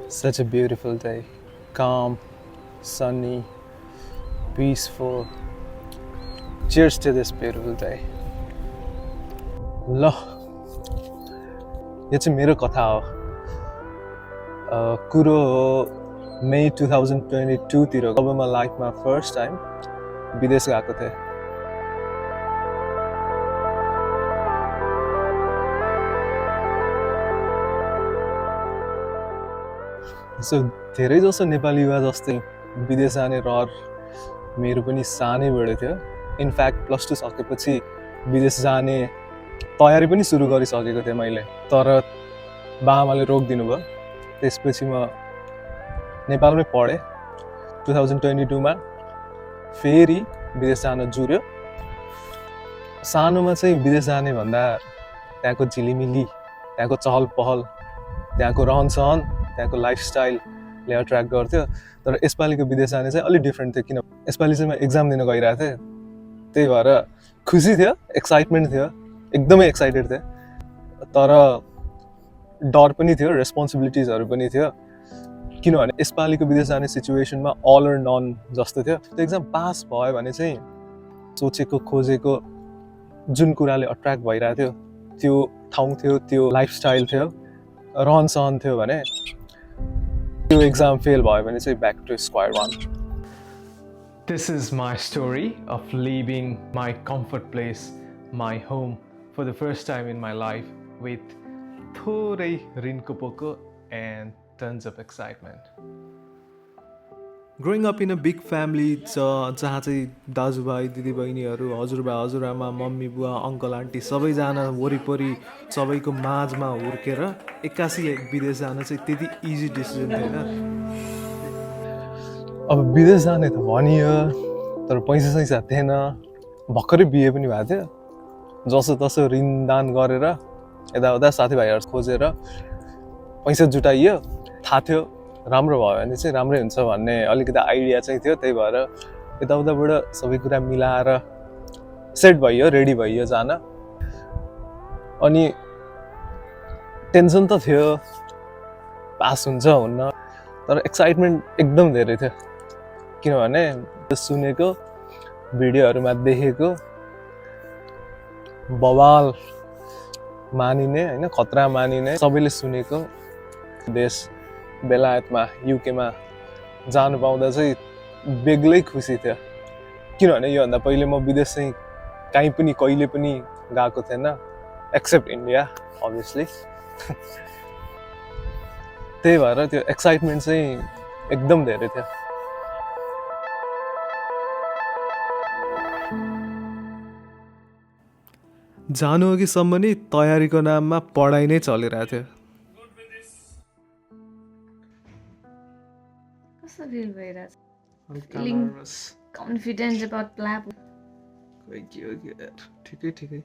Such a beautiful day. Calm, sunny, peaceful. Cheers to this beautiful day. ल यो चाहिँ मेरो कथा हो कुरो हो मे 2022 तिर जब म लाइफमा फर्स्ट टाइम विदेश गएको थिएँ सो धेरै जसो नेपाली युवा जस्तै विदेश जाने रहर मेरो पनि सानैबाट थियो इनफ्याक्ट प्लस 2 सकेपछि विदेश जाने तयारी पनि सुरु गरिसकेको थिएँ मैले तर बाबाले रोकिदिनु भयो त्यसपछि म नेपालमै पढेँ 2022 मा फेरि विदेश जान जुर्यो सानोमा चाहिँ विदेश जाने भन्दा त्यहाँको झिलिमिली त्यहाँको चहल पहल त्यहाँको रहनसहन त्यहाँको लाइफस्टाइलले अट्र्याक्ट गर्थ्यो तर यसपालिको विदेश जाने चाहिँ अलिक डिफ्रेन्ट थियो किन यसपालि चाहिँ म एक्जाम दिन गइरहेको थिएँ त्यही भएर खुसी थियो एक्साइटमेन्ट थियो एकदमै एक्साइटेड थिएँ तर डर पनि थियो रेस्पोन्सिबिलिटिजहरू पनि थियो किनभने यसपालिको विदेश जाने सिचुएसनमा अल अर नन जस्तो थियो त्यो एक्जाम पास भयो भने चाहिँ सोचेको खोजेको जुन कुराले अट्र्याक्ट भइरहेको थियो त्यो ठाउँ थियो त्यो लाइफस्टाइल थियो रहनसहन थियो भने त्यो एक्जाम फेल भयो भने चाहिँ back to square one This is my story of leaving my comfort place, my home, for the first time in my life with thorai rinko poko and tons of excitement. Growing up in a big family जहाँ चाहिँ दाजुभाइ दिदीबहिनीहरू हजुरबा हजुरआमा mummy बुवा uncle aunty सबैजना वरिपरि सबैको माझमा हुर्केर एक्कासी विदेश जान चाहिँ त्यति इजी डिसिजन थिएन अब विदेश जाने त भनियो तर पैसा सैसा थिएन भर्खरै बिहे पनि भएको थियो जसो तसो ऋणदान गरेर यताउता साथीभाइहरू खोजेर पैसा जुटाइयो थाहा थियो राम्रो भयो भने चाहिँ राम्रै हुन्छ भन्ने अलिकति आइडिया चाहिँ थियो त्यही भएर यताउताबाट सबै कुरा मिलाएर सेट भइयो रेडी भइयो जान अनि टेन्सन त थियो पास हुन्छ हुन्न तर एक्साइटमेन्ट एकदम धेरै थियो किनभने सुनेको भिडियोहरूमा देखेको बवाल मानिने हैन खतरा मानिने सबैले सुनेको देश बेलायतमा युकेमा जानु पाउँदा चाहिँ बेग्लै खुसी थियो किनभने योभन्दा पहिले म विदेश चाहिँ कहीँ पनि कहिले पनि गएको थिएन एक्सेप्ट इन्डिया अभियसली त्यही भएर त्यो एक्साइटमेन्ट चाहिँ एकदम धेरै थियो जानु अघिसम्म नि तयारीको नाममा पढाइ नै चलिरहेको थियो कस्तो फिल भइरहेछ feeling confident about lab ठिकै ठिकै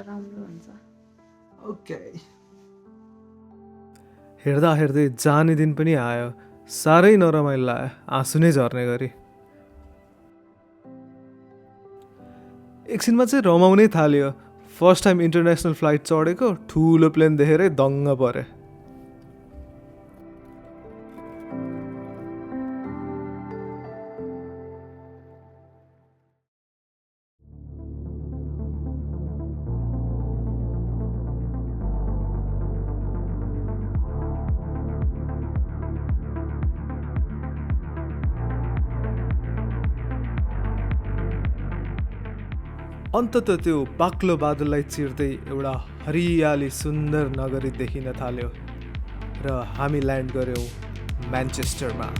राम्रो हुन्छ ओके हेर्दा हेर्दै जाने दिन पनि आयो साह्रै नरमाइलो लाग्यो आँसु नै झर्ने गरी एकछिनमा चाहिँ रमाउनै थाल्यो फर्स्ट टाइम इन्टरनेसनल फ्लाइट चढेको ठुलो प्लेन देखेरै दङ्ग परे अन्तत त्यो बाक्लो बादललाई चिर्दै एउटा हरियाली सुन्दर नगरी देखिन थाल्यो र हामी ल्यान्ड गर्यौँ म्यान्चेस्टरमा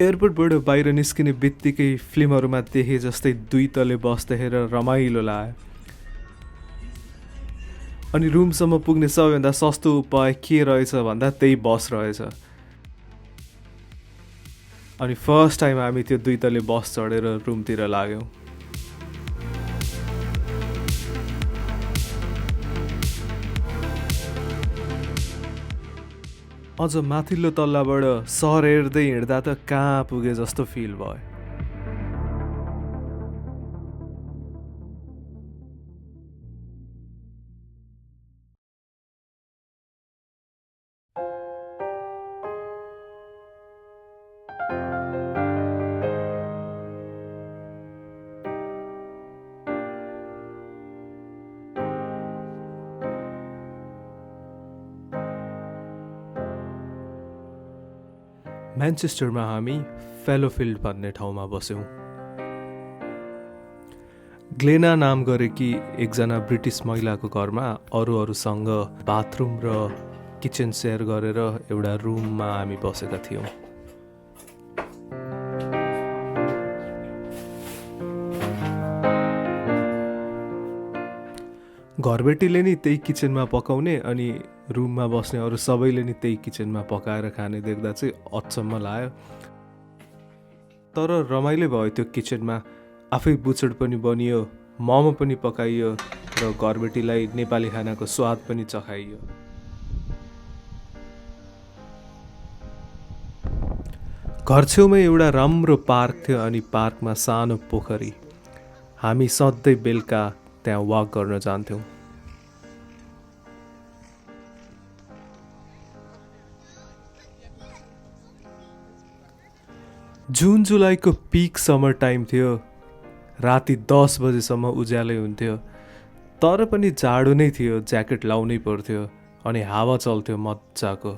एयरपोर्टबाट बाहिर निस्किने बित्तिकै फिल्महरूमा देखे जस्तै दुई तले बस देखेर रमाइलो लाग्यो अनि रुमसम्म पुग्ने सबैभन्दा सस्तो उपाय के रहेछ भन्दा त्यही बस रहेछ। अनि फर्स्ट टाइम हामी त्यो 2 तले बस चढेर रुमतिर लाग्यौँ। अझ माथिल्लो तल्लाबाट सहर हेर्दै हिँड्दा त कहाँ पुगे जस्तो फिल भयो। म्यान्चेस्टरमा हामी फेलोफिल्ड भन्ने ठाउँमा बस्यौँ। ग्लेना नाम गरेकी एकजना ब्रिटिस महिलाको घरमा अरूसँग बाथरुम र किचन सेयर गरेर एउटा रुममा हामी बसेका थियौँ। घरबेटीले नि त्यही किचनमा पकाउने अनि रुममा बस्ने अरू सबैले नि त्यही किचनमा पकाएर खाने देख्दा चाहिँ अचम्म लाग्यो। तर रमाइलो भयो त्यो किचनमा। आफै बुचड पनि बनियो, मोमो पनि पकाइयो र घरबेटीलाई नेपाली खानाको स्वाद पनि चखाइयो। घर छेउमै एउटा राम्रो पार्क थियो अनि पार्कमा सानो पोखरी। हामी सधैँ बेलुका त्यहाँ वाक गर्न जान्थ्यौँ। जुन जुलाईको पिक समर टाइम थियो। राति 10 बजेसम्म उज्यालै हुन्थ्यो, तर पनि जाडो नै थियो, ज्याकेट लाउनै पर्थ्यो अनि हावा चल्थ्यो मजाको।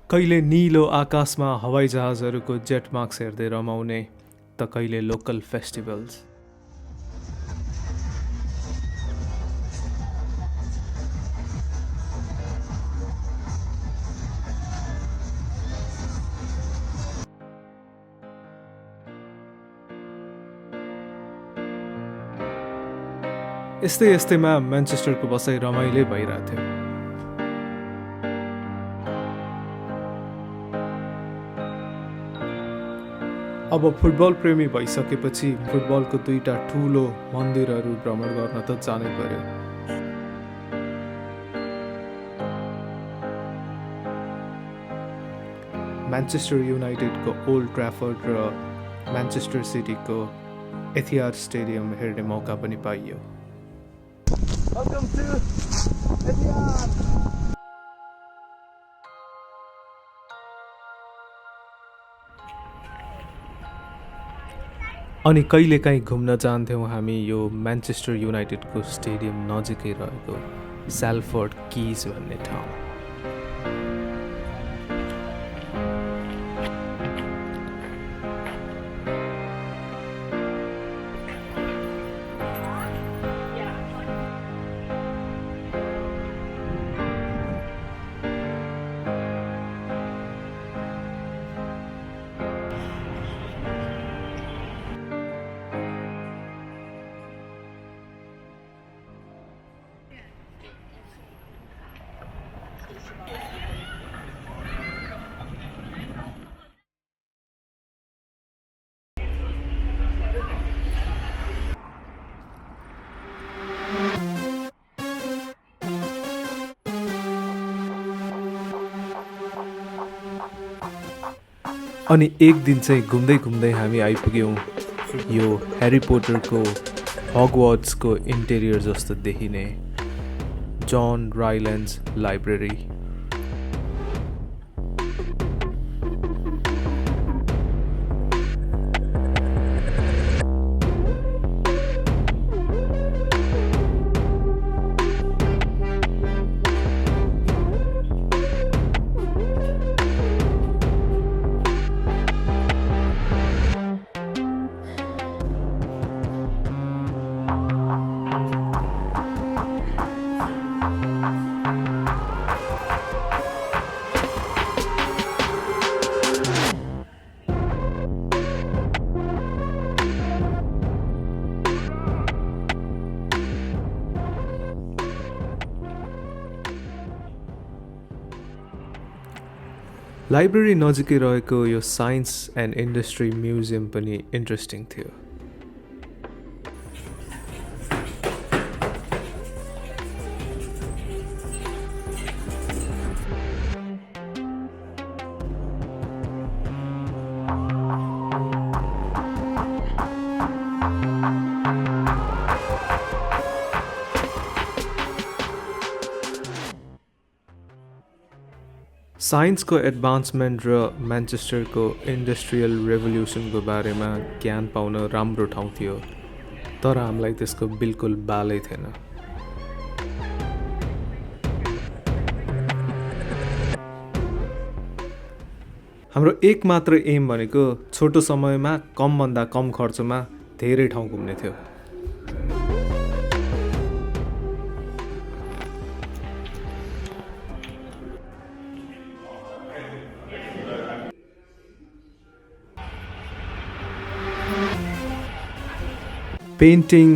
कहिले निलो आकाशमा हवाईजहाजहरूको जेट मार्क्स हेर्दै रमाउने त कहिले लोकल फेस्टिभल्स। यस्तै यस्तैमा म्यान्चेस्टरको बसाइ रमाइलो भइरहेको थियो। अब फुटबल प्रेमी भइसकेपछि फुटबलको 2टा ठुलो मन्दिरहरू भ्रमण गर्न त जानै पर्यो। म्यान्चेस्टर युनाइटेडको ओल्ड ट्राफर्ड र म्यान्चेस्टर सिटीको एथिहाद स्टेडियम हेर्ने मौका पनि पाइयो। अनि कहिलेकाहीँ घुम्न जान्थ्यौँ हामी यो म्यान्चेस्टर युनाइटेडको स्टेडियम नजिकै रहेको सेल्फोर्ड किज भन्ने ठाउँ। अनि एक दिन चाहिँ घुम्दै घुम्दै हामी आइपुग्यौँ यो ह्यारी पोटरको हगवार्ट्सको इन्टेरियर जस्तो देखिने जन राइल्यान्ड्स लाइब्रेरी। लाइब्रेरी नजिकै रहेको यो साइन्स एन्ड इन्डस्ट्री म्युजियम पनि इन्ट्रेस्टिङ थियो। साइन्सको एडभान्समेन्ट र म्यान्चेस्टरको इन्डस्ट्रियल रेभोल्युसनको बारेमा ज्ञान पाउन राम्रो ठाउँ थियो, तर हामीलाई त्यसको बिल्कुल बालै थिएन। हाम्रो एक मात्र एम भनेको छोटो समयमा कमभन्दा कम खर्चमा धेरै ठाउँ घुम्ने थियो। पेन्टिङ,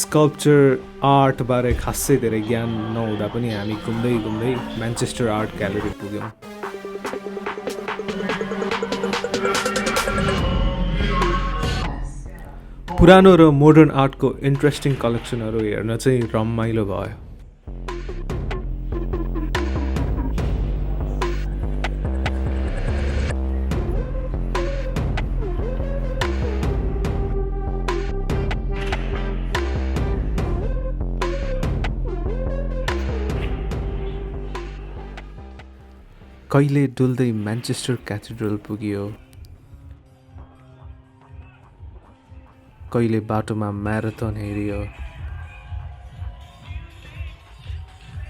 स्कल्पचर, आर्टबारे खासै धेरै ज्ञान नहुँदा पनि हामी घुम्दै घुम्दै म्यान्चेस्टर आर्ट ग्यालरी पुग्यौँ। पुरानो र मोडर्न आर्टको इन्ट्रेस्टिङ कलेक्सनहरू हेर्न चाहिँ रमाइलो भयो। कहिले डुल्दै म्यान्चेस्टर क्याथेड्रल पुगियो, कहिले बाटोमा म्याराथन हेरियो,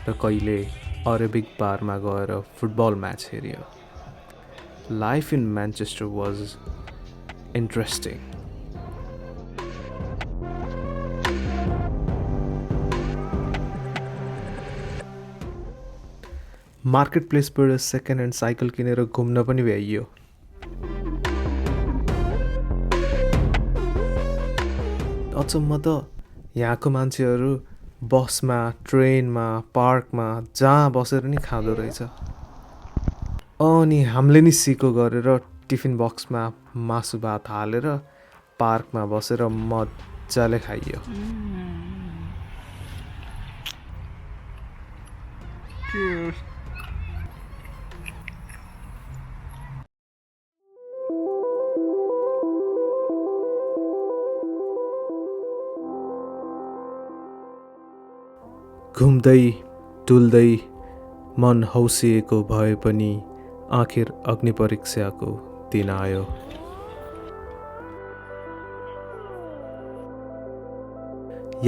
र कहिले अरेबिक बारमा गएर फुटबल म्याच हेरियो। Life in Manchester was interesting. Market प्लेसबाट सेकेन्ड ह्यान्ड साइकल किनेर घुम्न पनि भ्याइयो। अचम्म त यहाँको मान्छेहरू बसमा, ट्रेनमा, पार्कमा जहाँ बसेर नि खाँदो रहेछ। अनि हामीले नि सिको गरेर टिफिन बक्समा मासु भात हालेर पार्कमा बसेर मजाले खाइयो। घुम्दै डुल्दै मन हौसिएको भए पनि आखिर अग्नि परीक्षाको दिन आयो।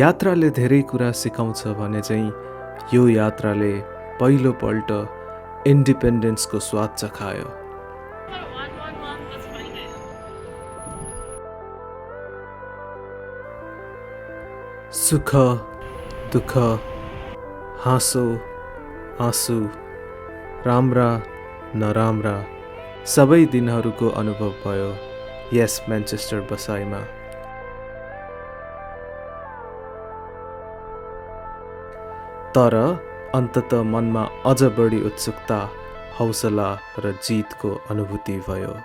यात्राले धेरै कुरा सिकाउँछ भने चाहिँ यो यात्राले पहिलोपल्ट इन्डिपेन्डेन्सको स्वाद चखायो। सुख, दुःख, हाँसो, आँसु, राम्रा नराम्रा सबै दिनहरूको अनुभव भयो यस म्यान्चेस्टर बसाइमा। तर अन्ततः मनमा अझ बढी उत्सुकता, हौसला र जितको अनुभूति भयो।